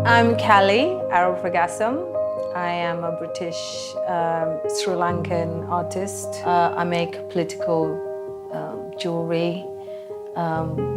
I'm Kelly Arofragasam. I am a British Sri Lankan artist. I make political jewelry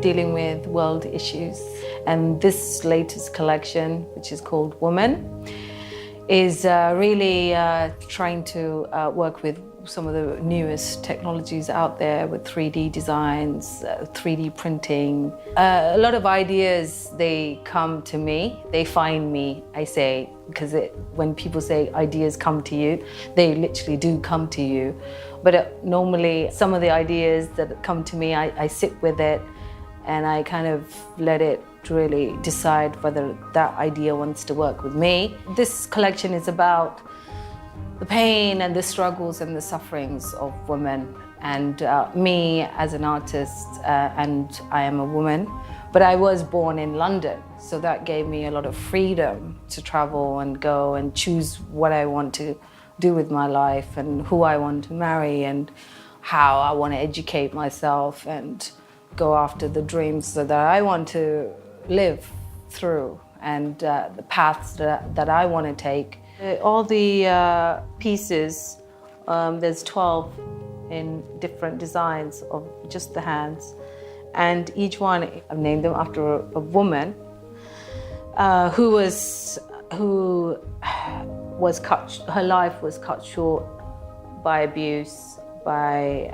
dealing with world issues. And this latest collection, which is called Woman, is really trying to work with some of the newest technologies out there with 3D designs, 3D printing. A lot of ideas, they come to me, they find me, I say, because when people say ideas come to you, they literally do come to you. But normally, some of the ideas that come to me, I sit with it and I kind of let it really decide whether that idea wants to work with me. This collection is about the pain and the struggles and the sufferings of women, and me as an artist, and I am a woman, but I was born in London, so that gave me a lot of freedom to travel and go and choose what I want to do with my life and who I want to marry and how I want to educate myself and go after the dreams that I want to live through and the paths that I want to take. All the pieces, there's 12 in different designs of just the hands, and each one, I've named them after a woman who was cut, her life was cut short by abuse, by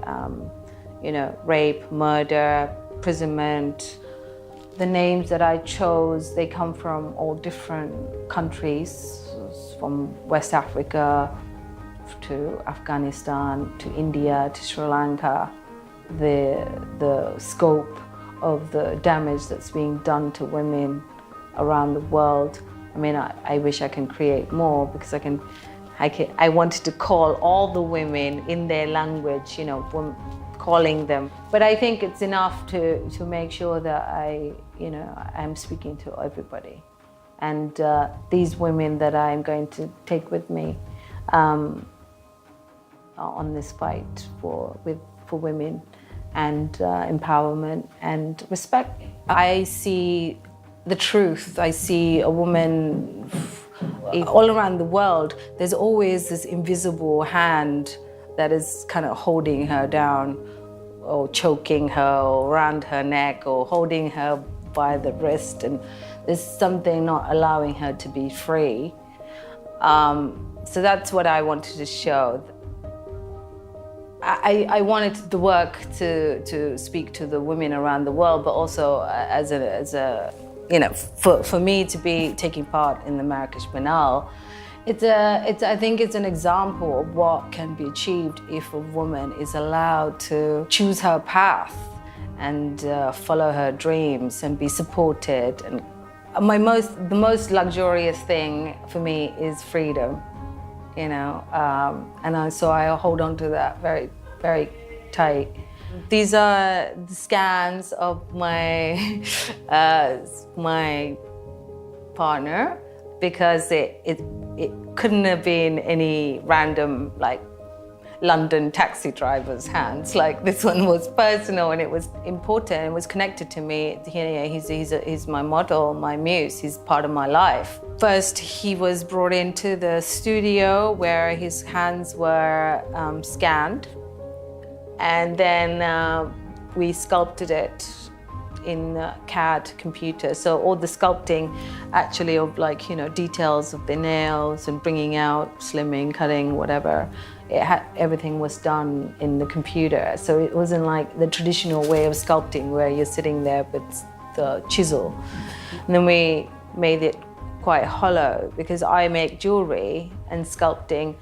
rape, murder, imprisonment. The names that I chose, they come from all different countries, from West Africa to Afghanistan, to India, to Sri Lanka. The scope of the damage that's being done to women around the world. I mean, I wish I can create more because I wanted to call all the women in their language, calling them. But I think it's enough to make sure that I'm speaking to everybody. And these women that I'm going to take with me on this fight for women and empowerment and respect. I see the truth. I see a woman all around the world. There's always this invisible hand that is kind of holding her down or choking her or around her neck or holding her by the wrist, and there's something not allowing her to be free. So that's what I wanted to show. I wanted the work to speak to the women around the world, but also for me to be taking part in the Marrakesh Biennale. I think it's an example of what can be achieved if a woman is allowed to choose her path and follow her dreams and be supported. And the most luxurious thing for me is freedom, so I hold on to that very, very tight. These are the scans of my my partner, because it couldn't have been any random London taxi driver's hands. This one was personal and it was important. It was connected to me. He's my model, my muse. He's part of my life. First, he was brought into the studio where his hands were scanned, and then we sculpted it in CAD computer. So all the sculpting actually of details of the nails and bringing out, slimming, cutting, whatever, everything was done in the computer. So it wasn't like the traditional way of sculpting where you're sitting there with the chisel. And then we made it quite hollow because I make jewelry and sculpture,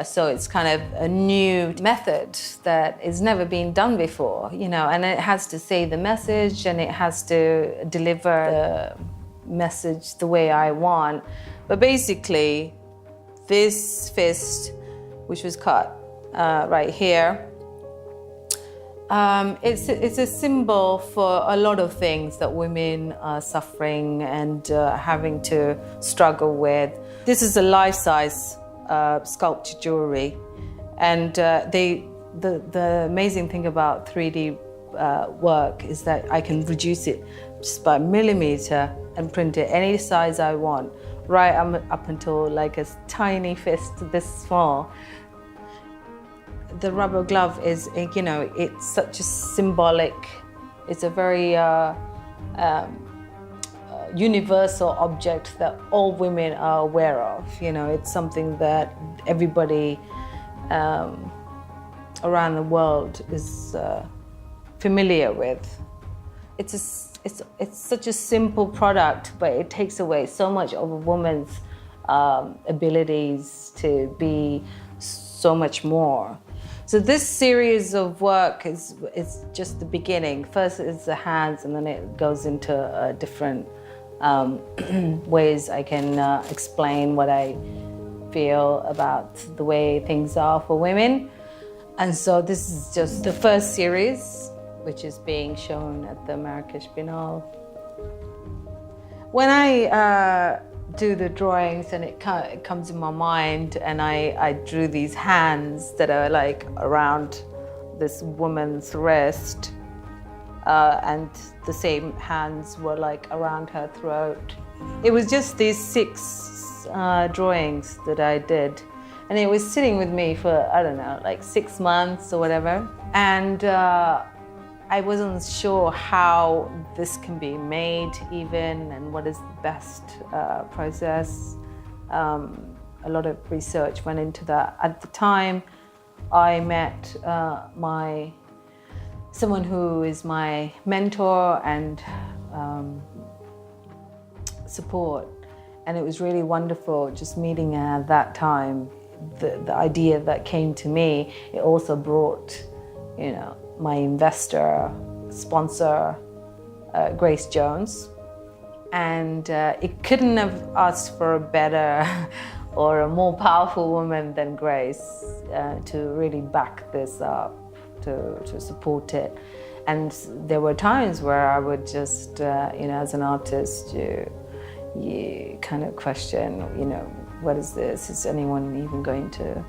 so it's kind of a new method that has never been done before, and it has to say the message and it has to deliver the message the way I want. But basically, this fist, which was cut right here, it's a symbol for a lot of things that women are suffering and having to struggle with. This is a life-size sculpted jewelry, and the amazing thing about 3D work is that I can reduce it just by millimeter and print it any size I want, right up until like a tiny fist this small. The rubber glove is, you know, it's such a symbolic, it's a very universal object that all women are aware of. You know, it's something that everybody around the world is familiar with. It's such a simple product, but it takes away so much of a woman's abilities to be so much more. So this series of work is just the beginning. First it's the hands, and then it goes into different ways I can explain what I feel about the way things are for women. And so this is just the first series, which is being shown at the Marrakesh Biennale. When I do the drawings and it comes in my mind, and I drew these hands that are like around this woman's wrist, and the same hands were like around her throat. It was just these 6 drawings that I did, and it was sitting with me for, I don't know, like 6 months or whatever. And I wasn't sure how this can be made even, and what is the best process. A lot of research went into that. At the time, I met someone who is my mentor and support, and it was really wonderful just meeting her at that time. The idea that came to me, it also brought, you know, my investor, sponsor, Grace Jones. And it couldn't have asked for a better or a more powerful woman than Grace to really back this up, to support it. And there were times where I would just, you know, as an artist, you kind of question, you know, what is this? Is anyone even going to?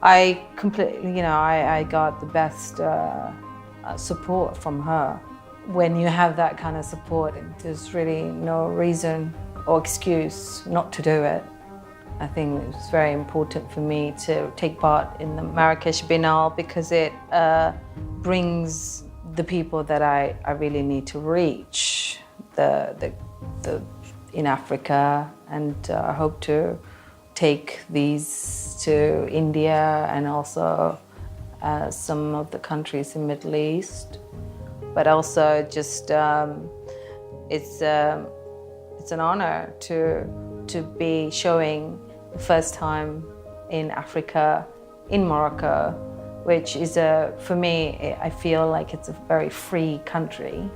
I completely, you know, I got the best support from her. When you have that kind of support, there's really no reason or excuse not to do it. I think it was very important for me to take part in the Marrakesh Biennale because it brings the people that I really need to reach in Africa, and I hope to take these to India and also some of the countries in the Middle East. But also just it's an honor to be showing the first time in Africa, in Morocco, which is for me, I feel like it's a very free country.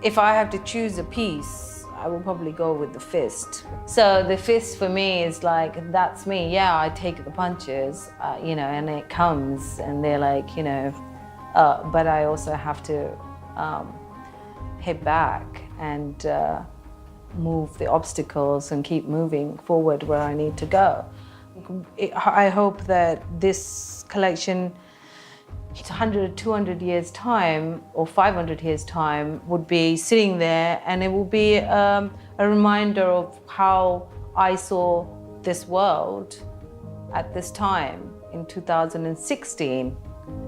If I have to choose a piece, I will probably go with the fist. So the fist for me is like, that's me. Yeah, I take the punches, you know, and it comes and they're like, you know, but I also have to hit back and move the obstacles and keep moving forward where I need to go. I hope that this collection, 100, 200 years time or 500 years time would be sitting there, and it will be a reminder of how I saw this world at this time in 2016.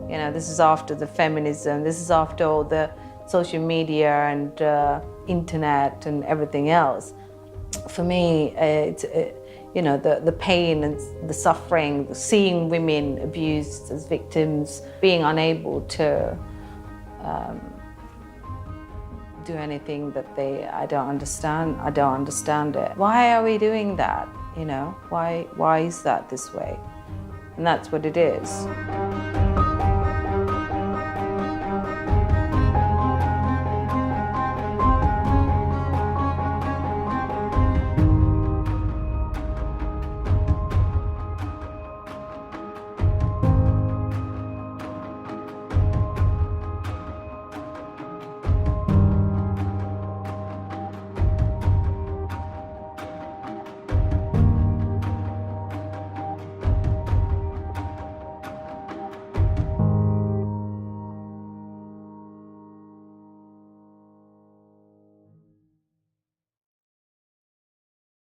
You know, this is after the feminism, this is after all the social media and internet and everything else. For me, you know, the pain and the suffering, seeing women abused as victims, being unable to do anything that I don't understand it. Why are we doing that? You know, why is that this way? And that's what it is.